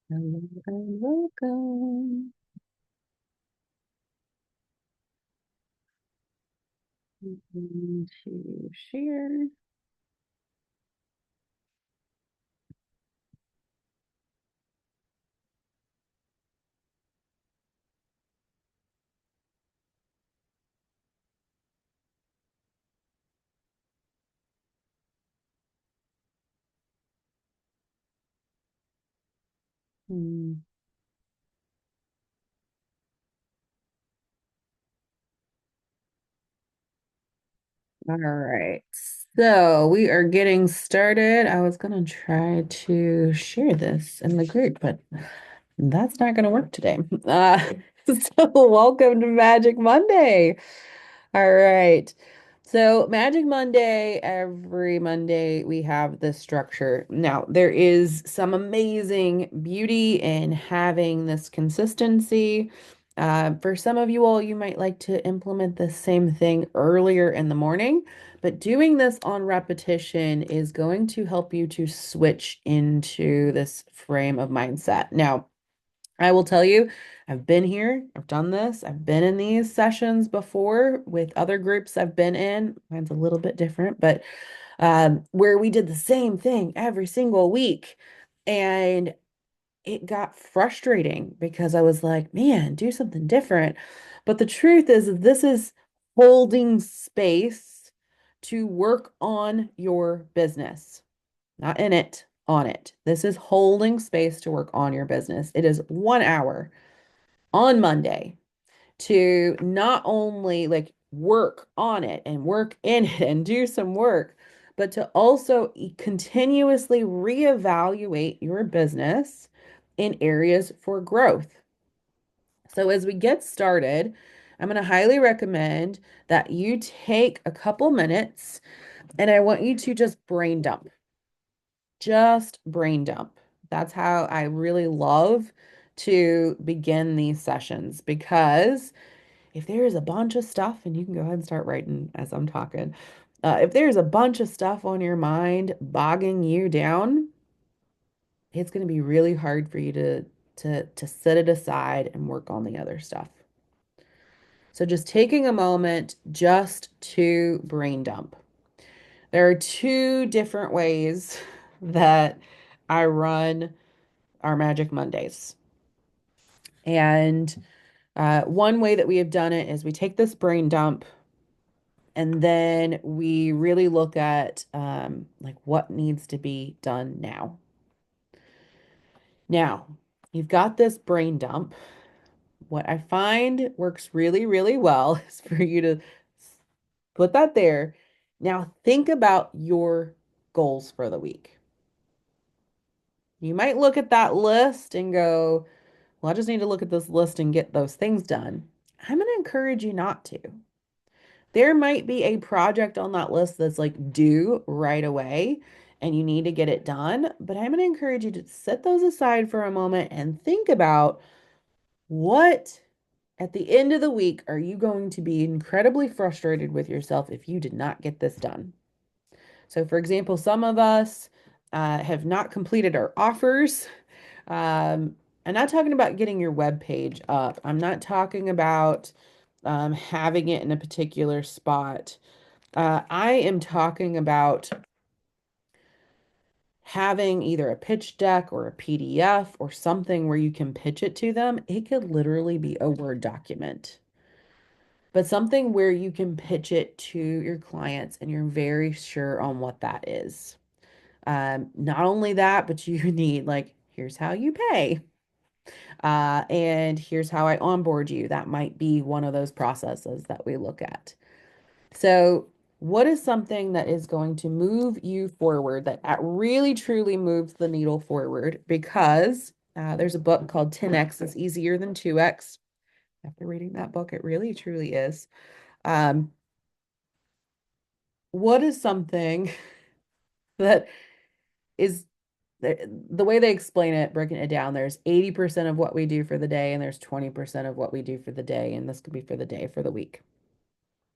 Hello and welcome. To share. Hmm. All right. So we are getting started. I was going to try to share this in the group, but that's not going to work today. So welcome to Magic Monday. All right. So Magic Monday, every Monday we have this structure. Now, there is some amazing beauty in having this consistency. For some of you all, you might like to implement the same thing earlier in the morning, but doing this on repetition is going to help you to switch into this frame of mindset. Now, I will tell you, I've been here, I've done this, I've been in these sessions before with other groups I've been in. Mine's a little bit different, but where we did the same thing every single week. And it got frustrating because I was like, man, do something different. But the truth is, this is holding space to work on your business, not in it, on it. This is holding space to work on your business. It is 1 hour on Monday to not only like work on it and work in it and do some work, but to also continuously reevaluate your business in areas for growth. So, as we get started, I'm going to highly recommend that you take a couple minutes and I want you to just brain dump. Just brain dump. That's how I really love to begin these sessions because if there is a bunch of stuff, and you can go ahead and start writing as I'm talking, if there's a bunch of stuff on your mind bogging you down, it's going to be really hard for you to set it aside and work on the other stuff. So just taking a moment just to brain dump. There are two different ways that I run our Magic Mondays. And one way that we have done it is we take this brain dump and then we really look at like what needs to be done now. Now, you've got this brain dump. What I find works really, really well is for you to put that there. Now, think about your goals for the week. You might look at that list and go, well, I just need to look at this list and get those things done. I'm going to encourage you not to. There might be a project on that list that's like due right away and you need to get it done, but I'm going to encourage you to set those aside for a moment and think about what at the end of the week are you going to be incredibly frustrated with yourself if you did not get this done. So, for example, some of us have not completed our offers. I'm not talking about getting your web page up. I'm not talking about having it in a particular spot. I am talking about having either a pitch deck or a PDF or something where you can pitch it to them. It could literally be a Word document, but something where you can pitch it to your clients and you're very sure on what that is. Not only that, but you need like, here's how you pay. And here's how I onboard you. That might be one of those processes that we look at. So, what is something that is going to move you forward that really truly moves the needle forward? Because there's a book called 10X is Easier Than 2X. After reading that book, it really truly is. Um, what is something that is the way they explain it, breaking it down, there's 80% of what we do for the day, and there's 20% of what we do for the day, and this could be for the day, for the week.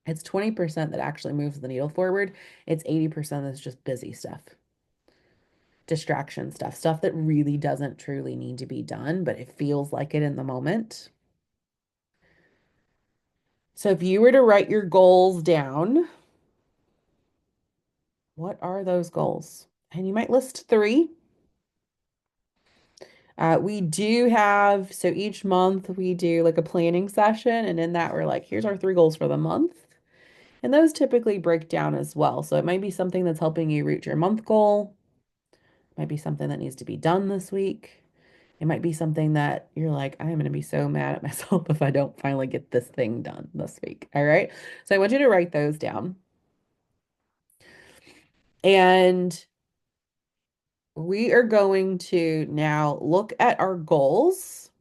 It's 20% that actually moves the needle forward. It's 80% that's just busy stuff. distraction stuff, stuff that really doesn't truly need to be done, but it feels like it in the moment. So if you were to write your goals down, what are those goals? And you might list three. We do have, so each month we do like a planning session, and in that we're like, here's our three goals for the month. And those typically break down as well. So it might be something that's helping you reach your month goal, might be something that needs to be done this week. It might be something that you're like, I'm going to be so mad at myself if I don't finally get this thing done this week. All right. So I want you to write those down. And we are going to now look at our goals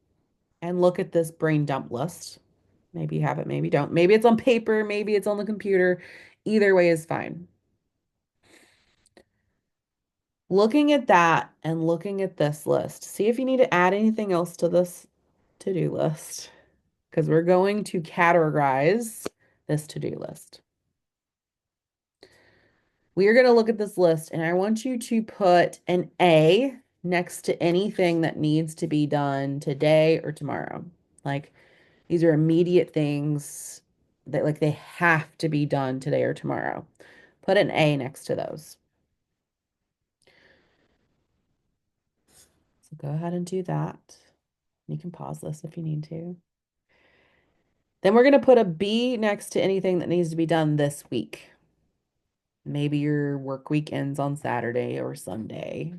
and look at this brain dump list. Maybe you have it, maybe you don't. Maybe it's on paper, maybe it's on the computer. Either way is fine. Looking at that and looking at this list, see if you need to add anything else to this to-do list because we're going to categorize this to-do list. We are going to look at this list and I want you to put an A next to anything that needs to be done today or tomorrow. Like these are immediate things that like they have to be done today or tomorrow. Put an A next to those. So go ahead and do that. You can pause this if you need to. Then we're going to put a B next to anything that needs to be done this week. Maybe your work week ends on Saturday or Sunday,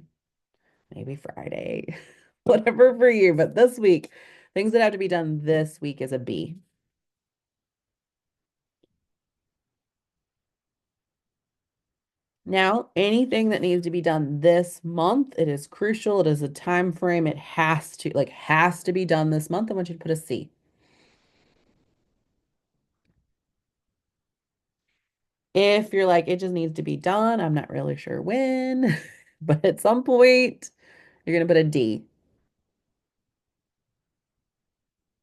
maybe Friday, whatever for you. But this week, things that have to be done this week is a B. Now, anything that needs to be done this month, it is crucial. It is a time frame. It has to be done this month. I want you to put a C. If you're like, it just needs to be done, I'm not really sure when, but at some point, you're going to put a D.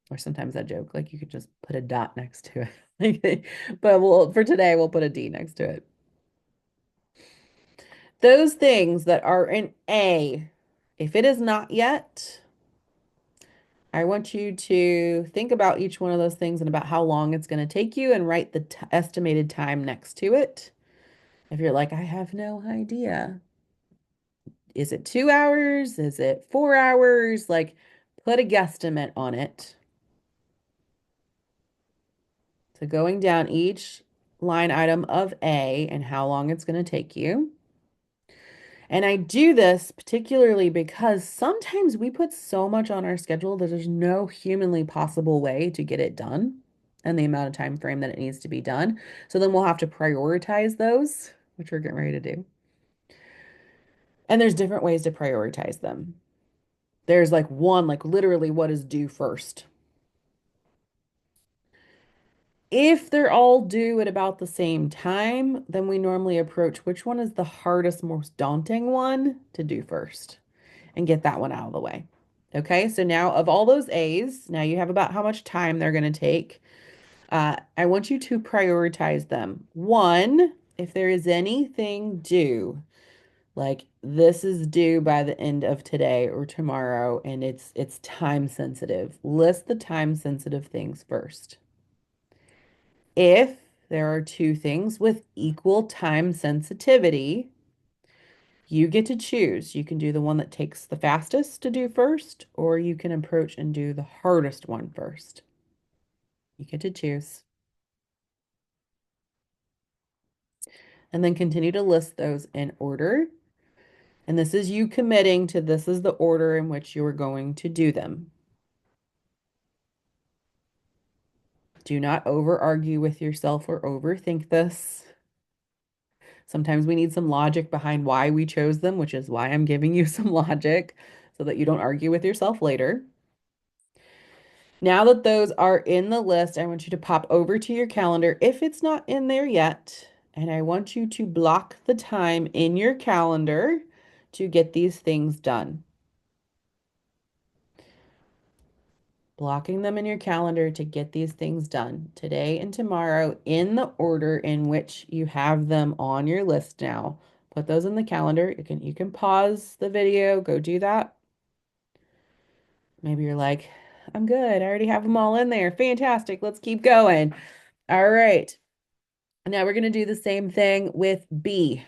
Or sometimes I joke, like you could just put a dot next to it. But for today, we'll put a D next to it. Those things that are in A, if it is not yet, I want you to think about each one of those things and about how long it's going to take you and write the estimated time next to it. If you're like, I have no idea. Is it 2 hours? Is it 4 hours? Like, put a guesstimate on it. So going down each line item of A and how long it's going to take you. And I do this particularly because sometimes we put so much on our schedule that there's no humanly possible way to get it done and the amount of time frame that it needs to be done. So then we'll have to prioritize those, which we're getting ready to do. And there's different ways to prioritize them. There's like one, like literally what is due first. If they're all due at about the same time, then we normally approach which one is the hardest, most daunting one to do first and get that one out of the way. Okay, so now of all those A's, now you have about how much time they're going to take. I want you to prioritize them. One, if there is anything due, like this is due by the end of today or tomorrow, and it's time sensitive, list the time sensitive things first. If there are two things with equal time sensitivity, you get to choose. You can do the one that takes the fastest to do first, or you can approach and do the hardest one first. You get to choose. And then continue to list those in order. And this is you committing to this is the order in which you are going to do them. Do not over argue with yourself or overthink this. Sometimes we need some logic behind why we chose them, which is why I'm giving you some logic so that you don't argue with yourself later. Now that those are in the list, I want you to pop over to your calendar if it's not in there yet. And I want you to block the time in your calendar to get these things done. Blocking them in your calendar to get these things done today and tomorrow in the order in which you have them on your list now. Put those in the calendar. You can pause the video, go do that. Maybe you're like, I'm good. I already have them all in there. Fantastic. Let's keep going. All right. Now we're going to do the same thing with B.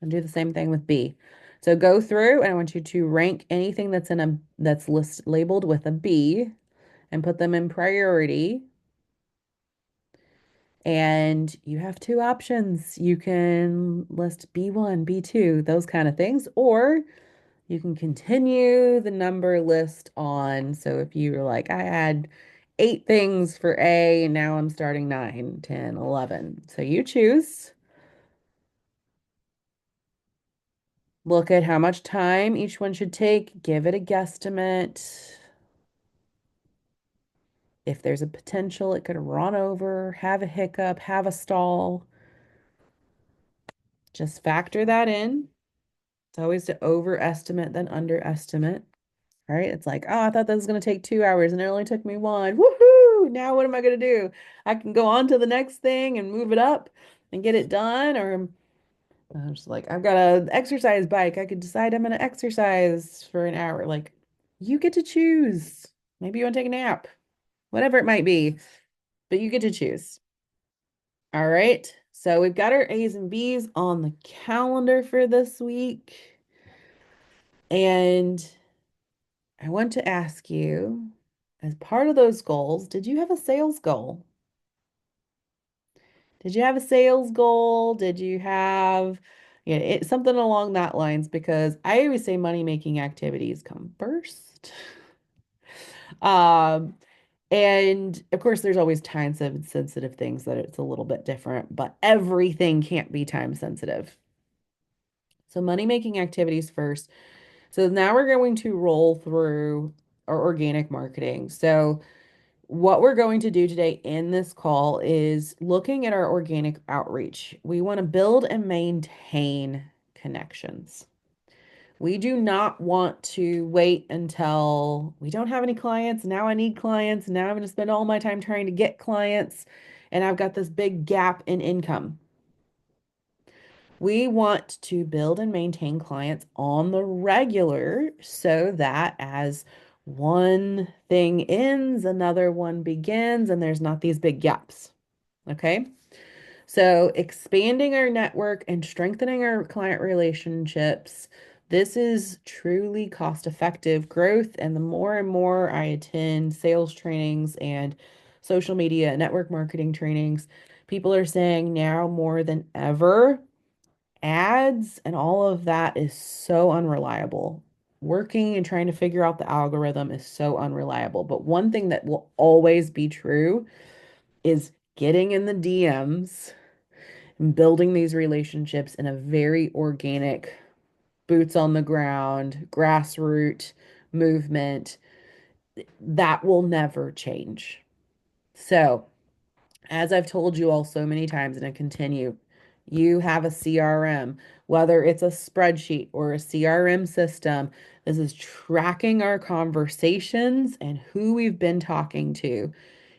And do the same thing with B. So go through and I want you to rank anything that's labeled with a B and put them in priority. And you have two options. You can list B1, B2, those kind of things, or you can continue the number list on. So if you're like, I had 8 things for A, and now I'm starting 9, 10, 11. So you choose. Look at how much time each one should take. Give it a guesstimate. If there's a potential, it could run over, have a hiccup, have a stall. Just factor that in. It's always to overestimate than underestimate, right? It's like, oh, I thought this was going to take 2 hours and it only took me one. Woohoo! Now what am I going to do? I can go on to the next thing and move it up and get it done. Or I'm just like, I've got an exercise bike. I could decide I'm going to exercise for an hour. Like, you get to choose. Maybe you want to take a nap, whatever it might be, but you get to choose. All right. So we've got our A's and B's on the calendar for this week. And I want to ask you, as part of those goals, did you have a sales goal? Did you have a sales goal? Did you have, something along that lines? Because I always say money-making activities come first. Um, and of course, there's always time sensitive things that it's a little bit different, but everything can't be time sensitive. So money-making activities first. So now we're going to roll through our organic marketing. So what we're going to do today in this call is looking at our organic outreach. We want to build and maintain connections. We do not want to wait until we don't have any clients. Now I need clients. Now I'm going to spend all my time trying to get clients, and I've got this big gap in income. We want to build and maintain clients on the regular so that as one thing ends, another one begins, and there's not these big gaps. Okay. So expanding our network and strengthening our client relationships. This is truly cost-effective growth. And the more and more I attend sales trainings and social media network marketing trainings, people are saying now more than ever, ads and all of that is so unreliable. Working and trying to figure out the algorithm is so unreliable. But one thing that will always be true is getting in the DMs and building these relationships in a very organic, boots on the ground, grassroots movement. That will never change. So, as I've told you all so many times, and I continue, you have a CRM, whether it's a spreadsheet or a CRM system. This is tracking our conversations and who we've been talking to.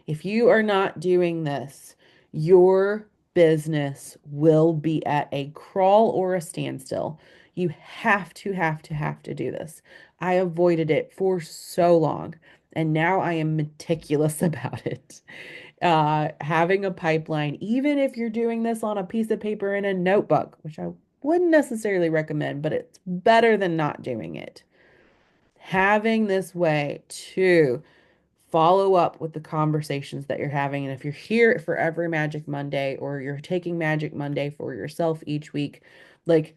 If you are not doing this, your business will be at a crawl or a standstill. You have to do this. I avoided it for so long, and now I am meticulous about it. Having a pipeline, even if you're doing this on a piece of paper in a notebook, which I wouldn't necessarily recommend, but it's better than not doing it. Having this way to follow up with the conversations that you're having. And if you're here for every Magic Monday or you're taking Magic Monday for yourself each week, like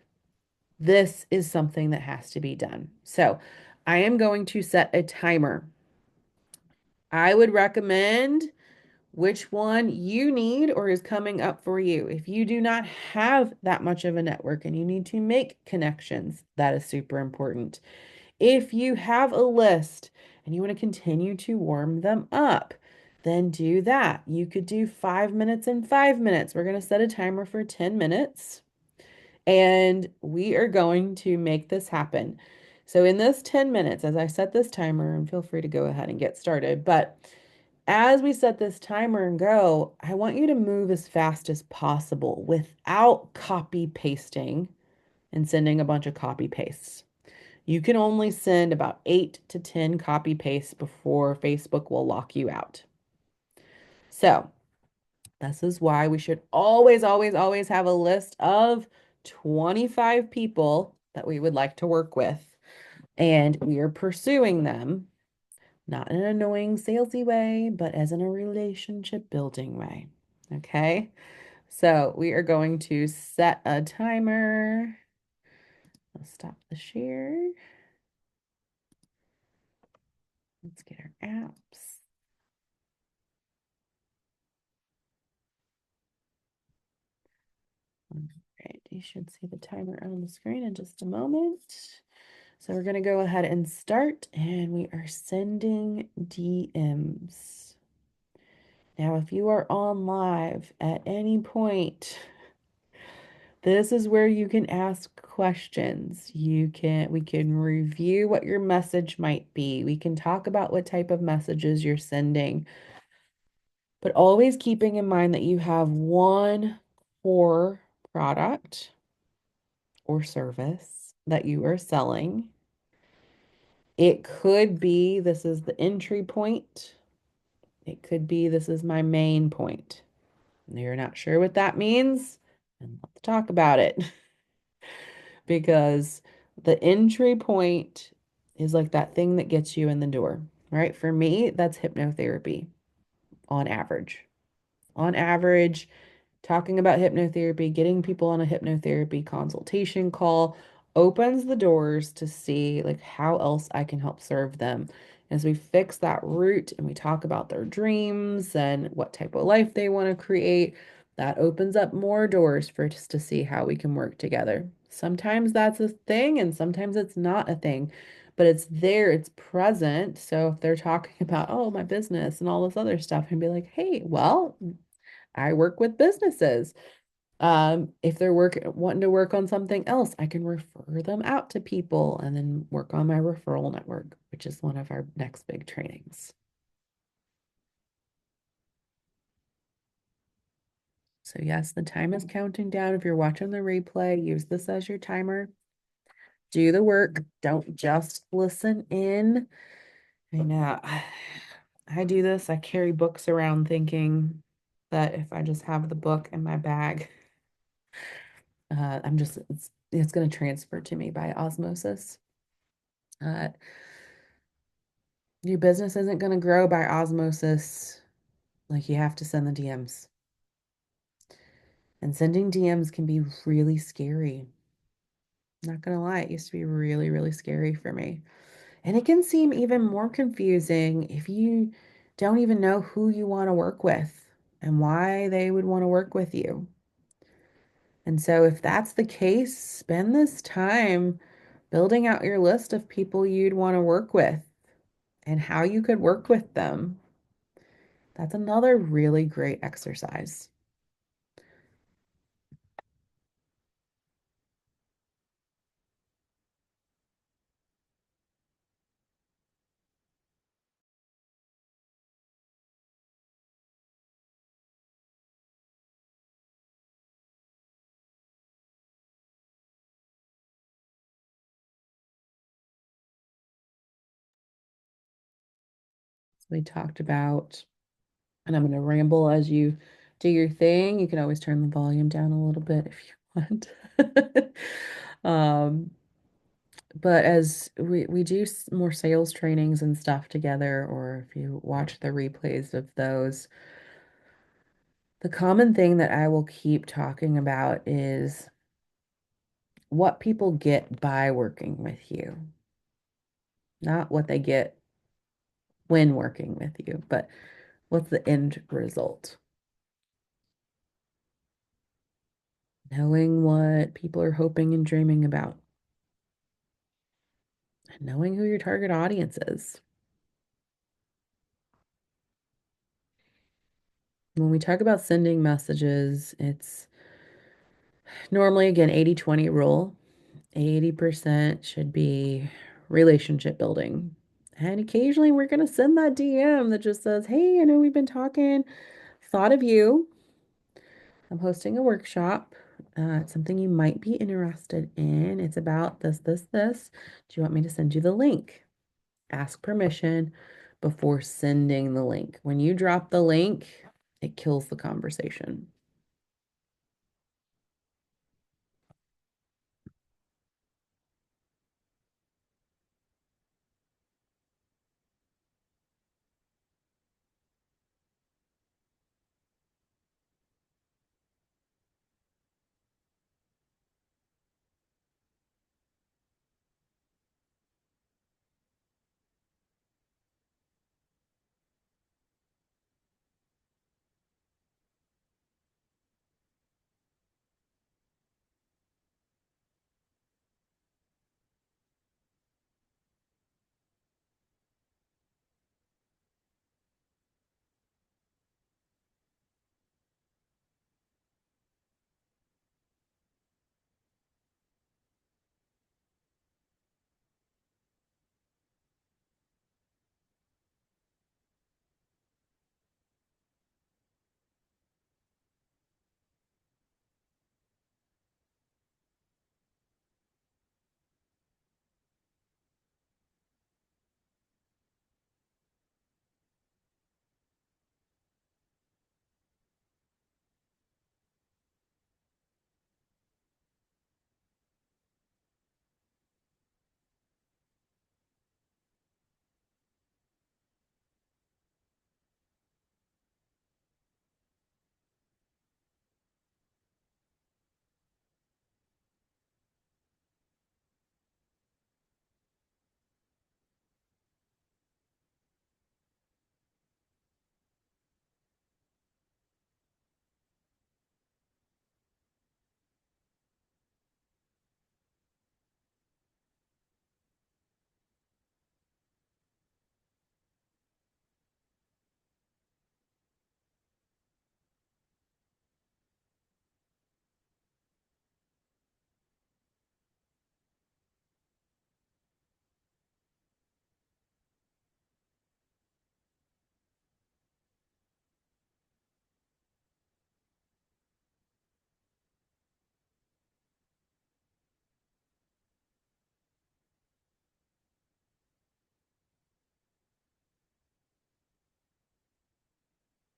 this is something that has to be done. So I am going to set a timer. I would recommend which one you need or is coming up for you. If you do not have that much of a network and you need to make connections, that is super important. If you have a list and you want to continue to warm them up, then do that. You could do 5 minutes and 5 minutes. We're going to set a timer for 10 minutes and we are going to make this happen. So in this 10 minutes, as I set this timer, and feel free to go ahead and get started, but as we set this timer and go, I want you to move as fast as possible without copy pasting and sending a bunch of copy pastes. You can only send about 8 to 10 copy pastes before Facebook will lock you out. So, this is why we should always, always, always have a list of 25 people that we would like to work with. And we are pursuing them, not in an annoying, salesy way, but as in a relationship building way. Okay. So we are going to set a timer. Let's stop the share. Let's get our apps. All right, you should see the timer on the screen in just a moment. So we're going to go ahead and start, and we are sending DMs. Now, if you are on live at any point, this is where you can ask questions. We can review what your message might be. We can talk about what type of messages you're sending, but always keeping in mind that you have one core product or service that you are selling. It could be this is the entry point. It could be this is my main point. And you're not sure what that means, and let's talk about it. Because the entry point is like that thing that gets you in the door, right? For me, that's hypnotherapy on average. On average, talking about hypnotherapy, getting people on a hypnotherapy consultation call opens the doors to see like how else I can help serve them. As we fix that root and we talk about their dreams and what type of life they want to create, that opens up more doors for us to see how we can work together. Sometimes that's a thing and sometimes it's not a thing, but it's there, it's present. So if they're talking about, oh, my business and all this other stuff, and be like, hey, well, I work with businesses. If they're wanting to work on something else, I can refer them out to people and then work on my referral network, which is one of our next big trainings. So yes, the time is counting down. If you're watching the replay, use this as your timer. Do the work. Don't just listen in. I know. I do this. I carry books around thinking that if I just have the book in my bag, it's going to transfer to me by osmosis. Uh, your business isn't going to grow by osmosis. Like you have to send the DMs. And sending DMs can be really scary. Not gonna lie, it used to be really, really scary for me. And it can seem even more confusing if you don't even know who you want to work with and why they would want to work with you. And so, if that's the case, spend this time building out your list of people you'd want to work with and how you could work with them. That's another really great exercise. So we talked about, and I'm going to ramble as you do your thing. You can always turn the volume down a little bit if you want. Um, but as we do more sales trainings and stuff together, or if you watch the replays of those, the common thing that I will keep talking about is what people get by working with you, not what they get when working with you, but what's the end result? Knowing what people are hoping and dreaming about, and knowing who your target audience is. When we talk about sending messages, it's normally, again, 80-20 rule. 80% should be relationship building, And occasionally we're going to send that DM that just says, hey, I know we've been talking, thought of you. I'm hosting a workshop. It's something you might be interested in. It's about this, this, this. Do you want me to send you the link? Ask permission before sending the link. When you drop the link, it kills the conversation.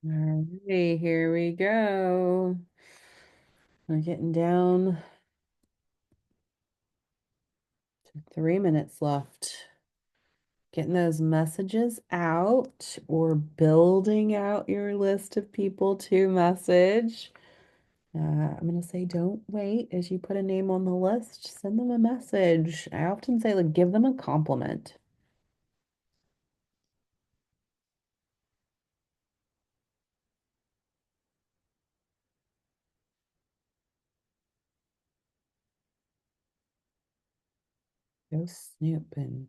All right, here we go. We're getting down to 3 minutes left. Getting those messages out or building out your list of people to message. I'm going to say don't wait as you put a name on the list. Send them a message. I often say, like, give them a compliment. Go snooping.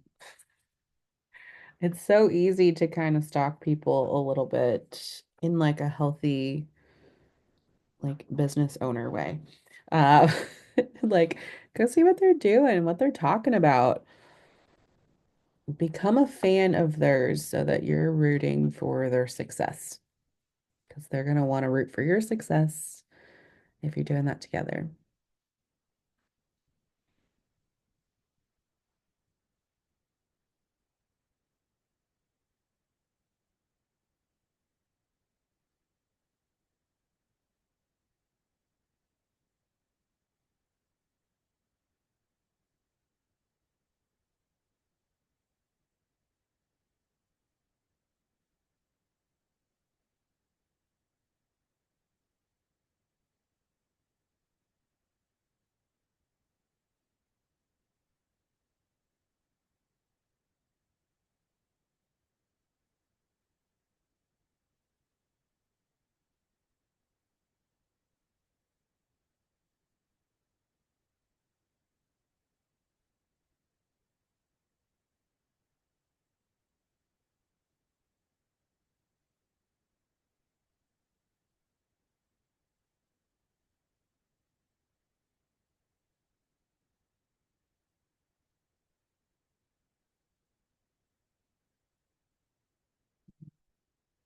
It's so easy to kind of stalk people a little bit in like a healthy, like business owner way. Uh, like go see what they're doing, what they're talking about. Become a fan of theirs so that you're rooting for their success because they're going to want to root for your success if you're doing that together.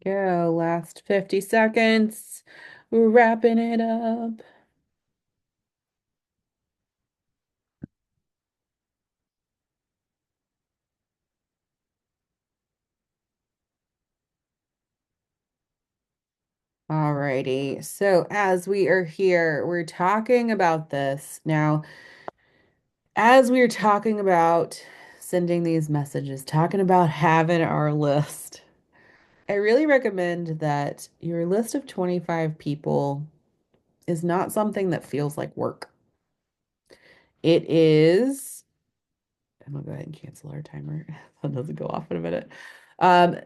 Go. Last 50 seconds. We're wrapping it up. Alrighty. So as we are here, we're talking about this. Now, as we're talking about sending these messages, talking about having our list, I really recommend that your list of 25 people is not something that feels like work. It is, I'm gonna go ahead and cancel our timer. That doesn't go off in a minute. Um,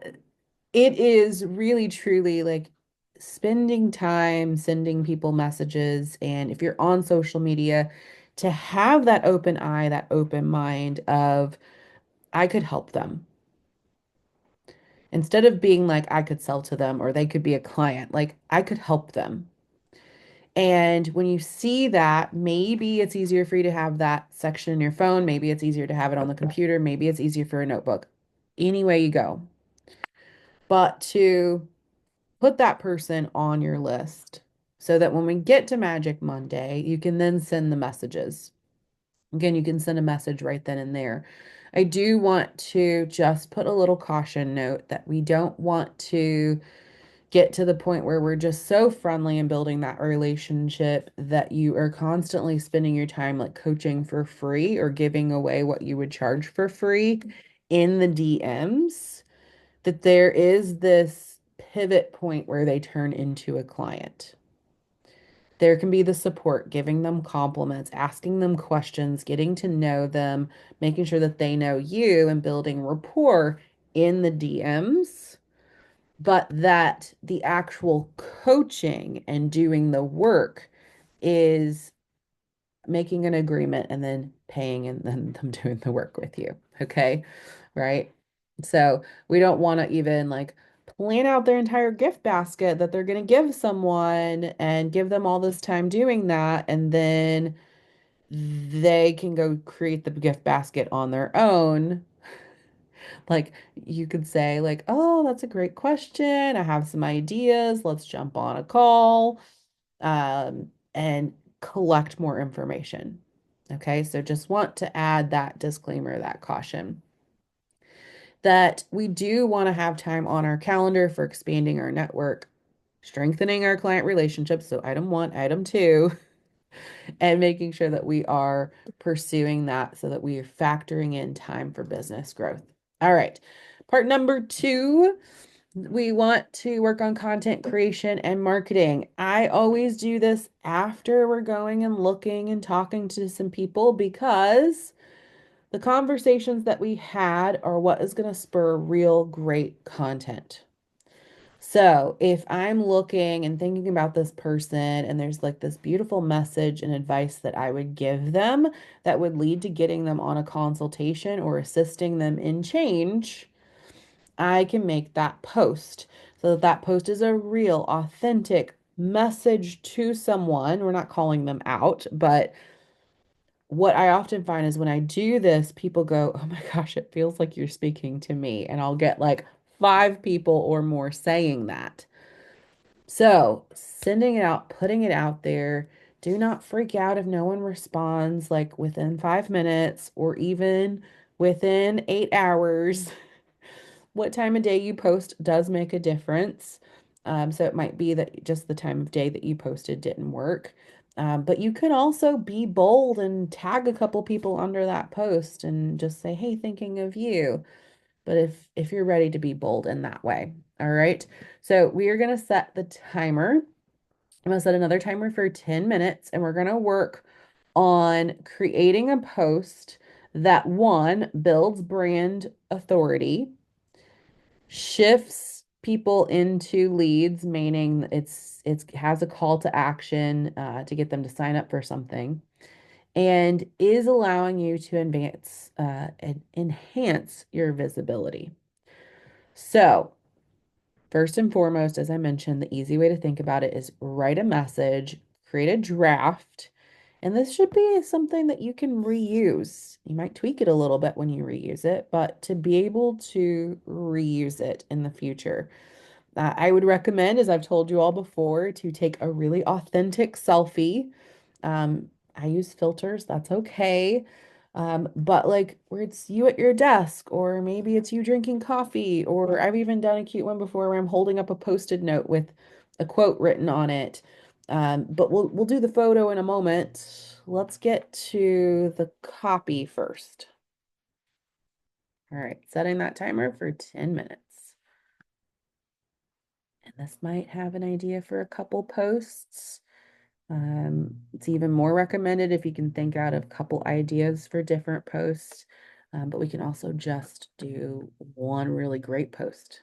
it is really truly like spending time sending people messages, and if you're on social media, to have that open eye, that open mind of I could help them. Instead of being like I could sell to them or they could be a client, like I could help them. And when you see that, maybe it's easier for you to have that section in your phone. Maybe it's easier to have it on the computer. Maybe it's easier for a notebook. Any way you go. But to put that person on your list so that when we get to Magic Monday, you can then send the messages. Again, you can send a message right then and there. I do want to just put a little caution note that we don't want to get to the point where we're just so friendly and building that relationship that you are constantly spending your time like coaching for free or giving away what you would charge for free in the DMs, that there is this pivot point where they turn into a client. There can be the support, giving them compliments, asking them questions, getting to know them, making sure that they know you and building rapport in the DMs, but that the actual coaching and doing the work is making an agreement and then paying and then them doing the work with you. Okay. Right. So we don't want to even like plan out their entire gift basket that they're going to give someone and give them all this time doing that. And then they can go create the gift basket on their own. Like you could say like, "Oh, that's a great question. I have some ideas. Let's jump on a call and collect more information." Okay, so just want to add that disclaimer, that caution, that we do want to have time on our calendar for expanding our network, strengthening our client relationships. So item one, item two, and making sure that we are pursuing that so that we are factoring in time for business growth. All right. Part number two, we want to work on content creation and marketing. I always do this after we're going and looking and talking to some people because the conversations that we had are what is going to spur real great content. So if I'm looking and thinking about this person and there's like this beautiful message and advice that I would give them that would lead to getting them on a consultation or assisting them in change, I can make that post so that that post is a real, authentic message to someone. We're not calling them out, but what I often find is when I do this, people go, "Oh my gosh, it feels like you're speaking to me." And I'll get like five people or more saying that. So, sending it out, putting it out there. Do not freak out if no one responds like within 5 minutes or even within 8 hours. What time of day you post does make a difference. So it might be that just the time of day that you posted didn't work. But you could also be bold and tag a couple people under that post and just say, "Hey, thinking of you." But if you're ready to be bold in that way. All right. So we are going to set the timer. I'm going to set another timer for 10 minutes and we're going to work on creating a post that one builds brand authority, shifts people into leads, meaning it's has a call to action to get them to sign up for something, and is allowing you to advance and enhance your visibility. So, first and foremost, as I mentioned, the easy way to think about it is write a message, create a draft, and this should be something that you can reuse. You might tweak it a little bit when you reuse it, but to be able to reuse it in the future. I would recommend, as I've told you all before, to take a really authentic selfie. I use filters, that's okay. But like where it's you at your desk, or maybe it's you drinking coffee, or I've even done a cute one before where I'm holding up a post-it note with a quote written on it. But we'll do the photo in a moment. Let's get to the copy first. All right, setting that timer for 10 minutes. And this might have an idea for a couple posts. It's even more recommended if you can think out of a couple ideas for different posts. But we can also just do one really great post.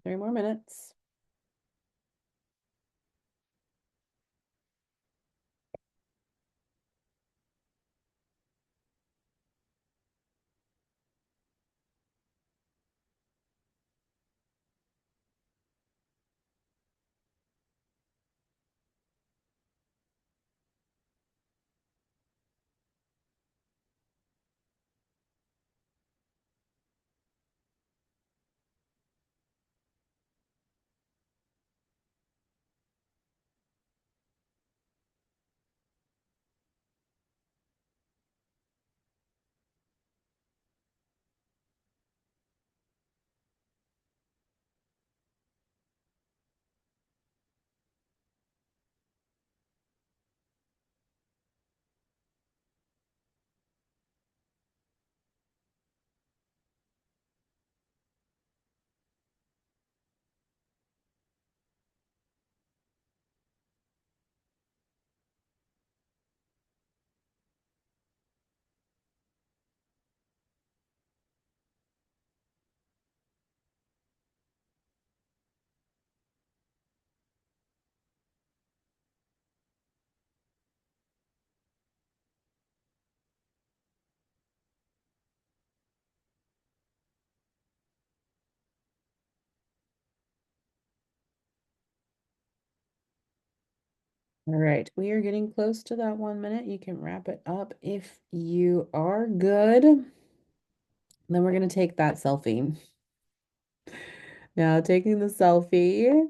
3 more minutes. All right, we are getting close to that 1 minute. You can wrap it up if you are good. Then we're going to take that selfie. Now, taking the selfie,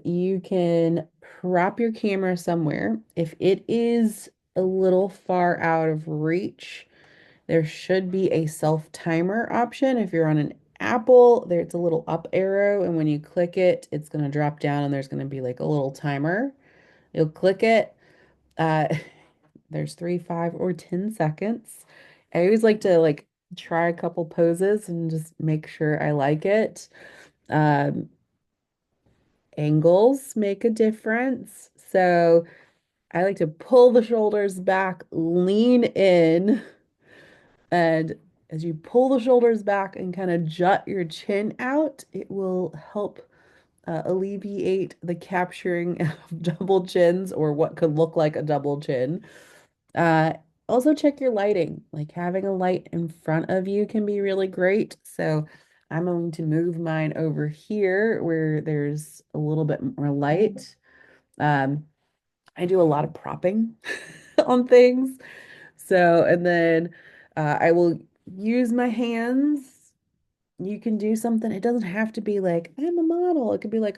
you can prop your camera somewhere. If it is a little far out of reach, there should be a self timer option. If you're on an Apple, there's a little up arrow, and when you click it, it's going to drop down and there's going to be like a little timer. You'll click it. Uh, there's 3, 5, or 10 seconds. I always like to try a couple poses and just make sure I like it. Um, Angles make a difference. So I like to pull the shoulders back, lean in, and as you pull the shoulders back and kind of jut your chin out, it will help alleviate the capturing of double chins or what could look like a double chin. Uh, Also check your lighting. Like having a light in front of you can be really great. So I'm going to move mine over here where there's a little bit more light. Um, I do a lot of propping on things. So, and then I will use my hands. You can do something. It doesn't have to be like, I'm a model. It could be like,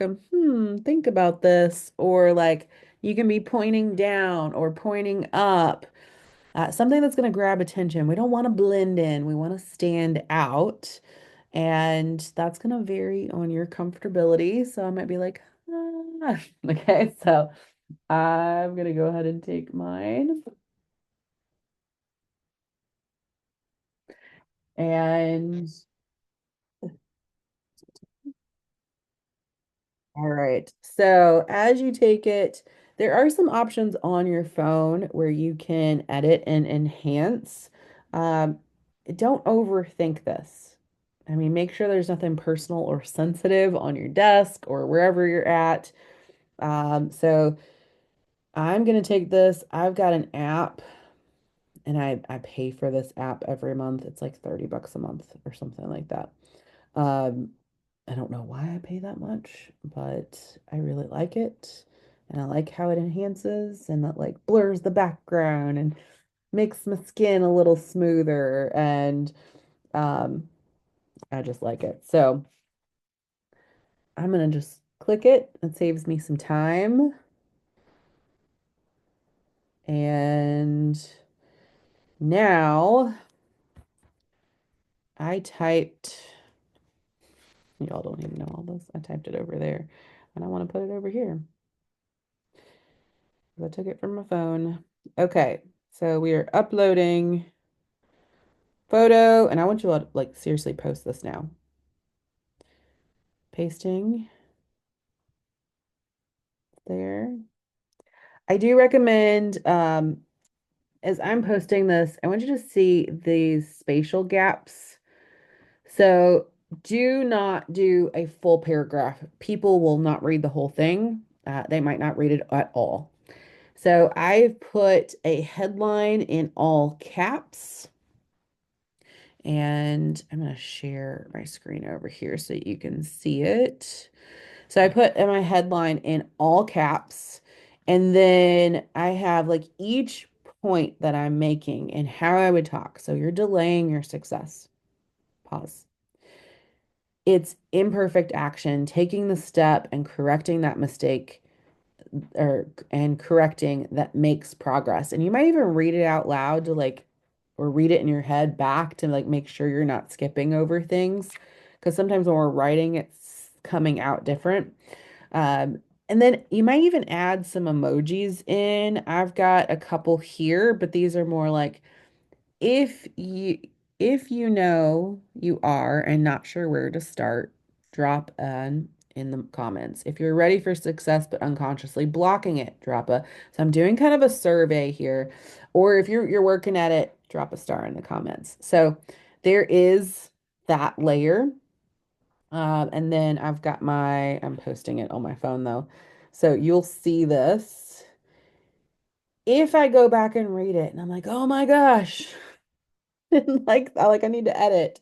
think about this. Or like, you can be pointing down or pointing up. Something that's going to grab attention. We don't want to blend in. We want to stand out. And that's going to vary on your comfortability. So I might be like, ah. Okay, so I'm going to go ahead and take mine. And all right. So as you take it, there are some options on your phone where you can edit and enhance. Um, don't overthink this. I mean, make sure there's nothing personal or sensitive on your desk or wherever you're at. So I'm gonna take this. I've got an app and I pay for this app every month. It's like 30 bucks a month or something like that. Um, I don't know why I pay that much, but I really like it. And I like how it enhances and it like blurs the background and makes my skin a little smoother. And um, I just like it. So I'm gonna just click it. It saves me some time. And now I typed, y'all don't even know all this. I typed it over there and I want to put it over here. I took it from my phone. Okay, so we are uploading photo, and I want you all to like seriously post this now. Pasting there. I do recommend, as I'm posting this, I want you to see these spatial gaps. So Do not do a full paragraph. People will not read the whole thing. They might not read it at all. So I've put a headline in all caps, and I'm going to share my screen over here so you can see it. So I put my headline in all caps, and then I have like each point that I'm making and how I would talk. So you're delaying your success. Pause. It's imperfect action, taking the step and correcting that mistake or and correcting that makes progress. And you might even read it out loud to like or read it in your head back to like make sure you're not skipping over things. Because sometimes when we're writing, it's coming out different. Um, and then you might even add some emojis in. I've got a couple here, but these are more like if you if you know you are and not sure where to start, drop an in the comments. If you're ready for success but unconsciously blocking it, drop a. So I'm doing kind of a survey here. Or if you're working at it, drop a star in the comments. So there is that layer. And then I've got I'm posting it on my phone though. So you'll see this. If I go back and read it and I'm like, oh my gosh, like I need to edit.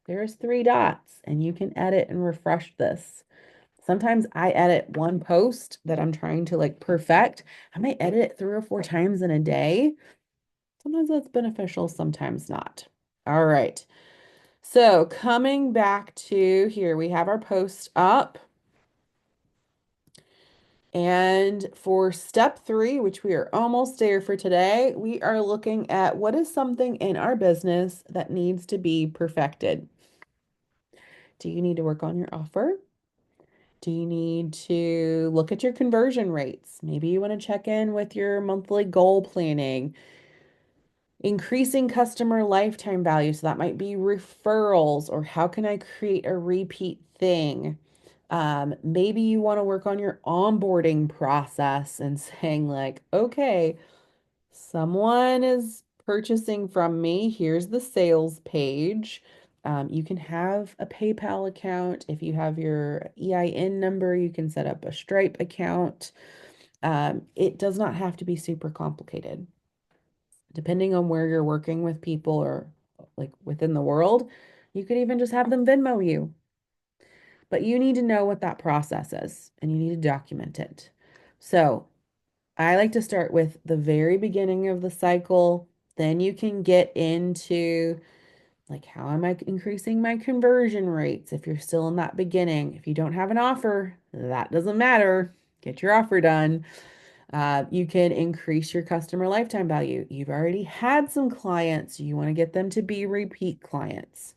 There's three dots and you can edit and refresh this. Sometimes I edit one post that I'm trying to like perfect. I might edit it 3 or 4 times in a day. Sometimes that's beneficial, sometimes not. All right. So coming back to here, we have our post up. And for step 3, which we are almost there for today, we are looking at what is something in our business that needs to be perfected. Do you need to work on your offer? Do you need to look at your conversion rates? Maybe you want to check in with your monthly goal planning, increasing customer lifetime value. So that might be referrals or how can I create a repeat thing? Maybe you want to work on your onboarding process and saying like, okay, someone is purchasing from me. Here's the sales page. You can have a PayPal account. If you have your EIN number, you can set up a Stripe account. It does not have to be super complicated. Depending on where you're working with people or like within the world, you could even just have them Venmo you. But you need to know what that process is and you need to document it. So I like to start with the very beginning of the cycle. Then you can get into like, how am I increasing my conversion rates? If you're still in that beginning, if you don't have an offer, that doesn't matter. Get your offer done. You can increase your customer lifetime value. You've already had some clients. You want to get them to be repeat clients.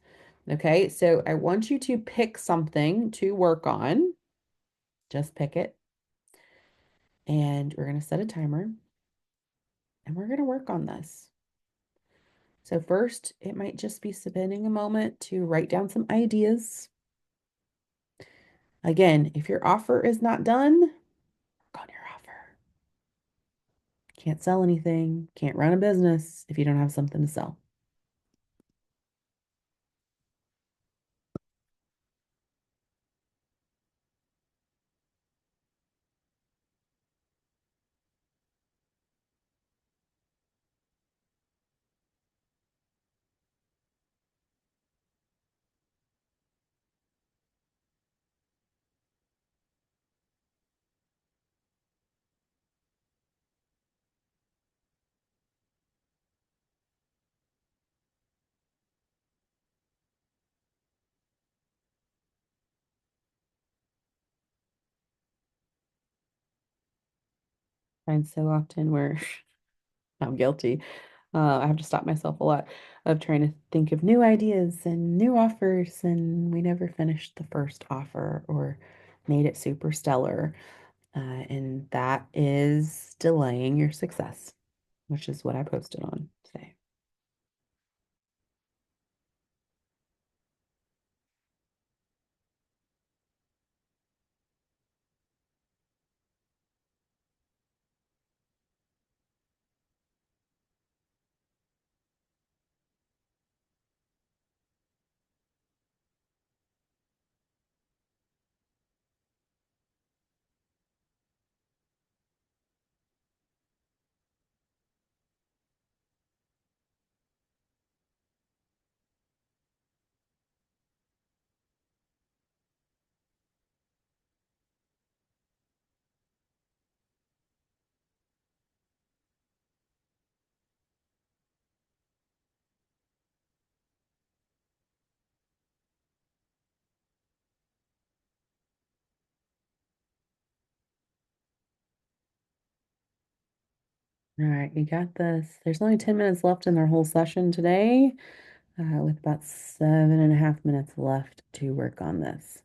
Okay, so I want you to pick something to work on. Just pick it. And we're going to set a timer and we're going to work on this. So first, it might just be spending a moment to write down some ideas. Again, if your offer is not done, work on your offer. Can't sell anything, can't run a business if you don't have something to sell. And so often where I'm guilty. I have to stop myself a lot of trying to think of new ideas and new offers, and we never finished the first offer or made it super stellar. And that is delaying your success, which is what I posted on today. All right, you got this. There's only 10 minutes left in their whole session today, with about 7.5 minutes left to work on this.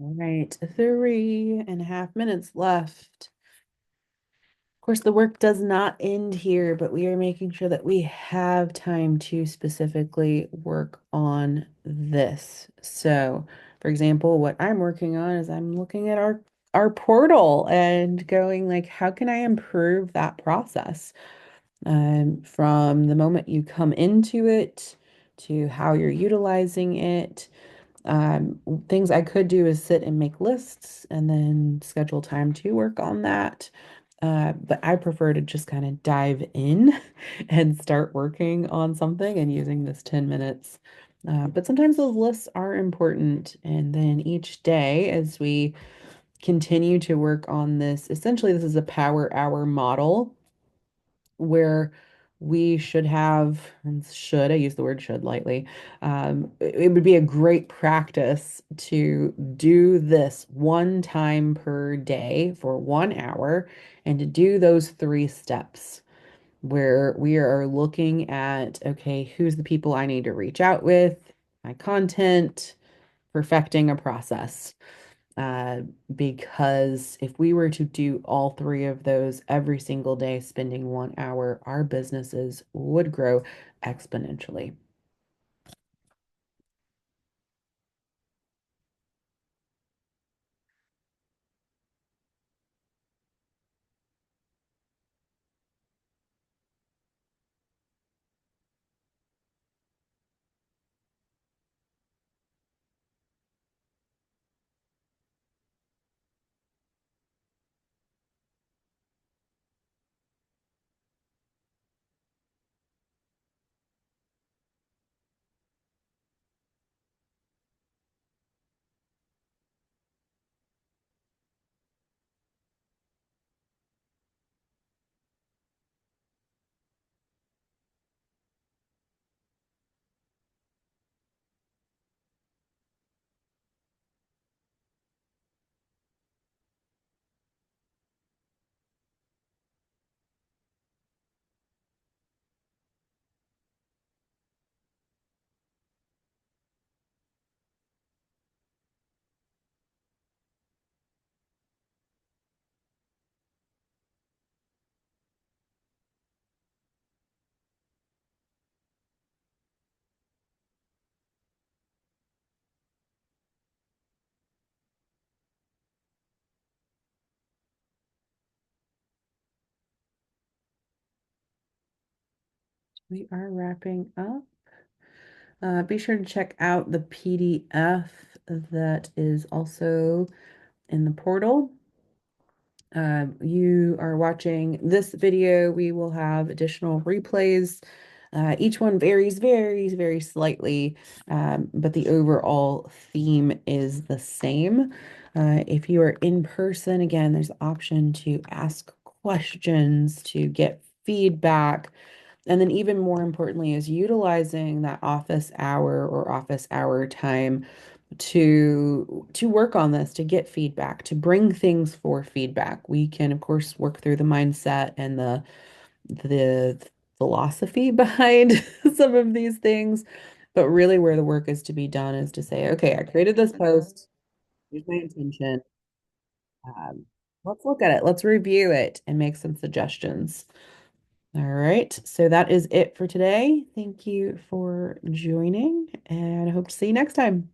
All right, 3.5 minutes left. Of course, the work does not end here, but we are making sure that we have time to specifically work on this. So, for example, what I'm working on is I'm looking at our portal and going like, how can I improve that process? From the moment you come into it to how you're utilizing it. Things I could do is sit and make lists and then schedule time to work on that. But I prefer to just kind of dive in and start working on something and using this 10 minutes. But sometimes those lists are important. And then each day, as we continue to work on this, essentially, this is a power hour model where we should have, and should, I use the word should lightly, it would be a great practice to do this one time per day for 1 hour and to do those 3 steps where we are looking at, okay, who's the people I need to reach out with, my content, perfecting a process. Uh, because if we were to do all 3 of those every single day, spending 1 hour, our businesses would grow exponentially. We are wrapping up. Be sure to check out the PDF that is also in the portal. You are watching this video, we will have additional replays. Each one varies very slightly, but the overall theme is the same. If you are in person, again, there's the option to ask questions, to get feedback, and then even more importantly is utilizing that office hour or office hour time to work on this, to get feedback, to bring things for feedback. We can, of course, work through the mindset and the philosophy behind some of these things, but really where the work is to be done is to say, okay, I created this post. Here's my intention. Um, let's look at it. Let's review it and make some suggestions. All right, so that is it for today. Thank you for joining, and I hope to see you next time.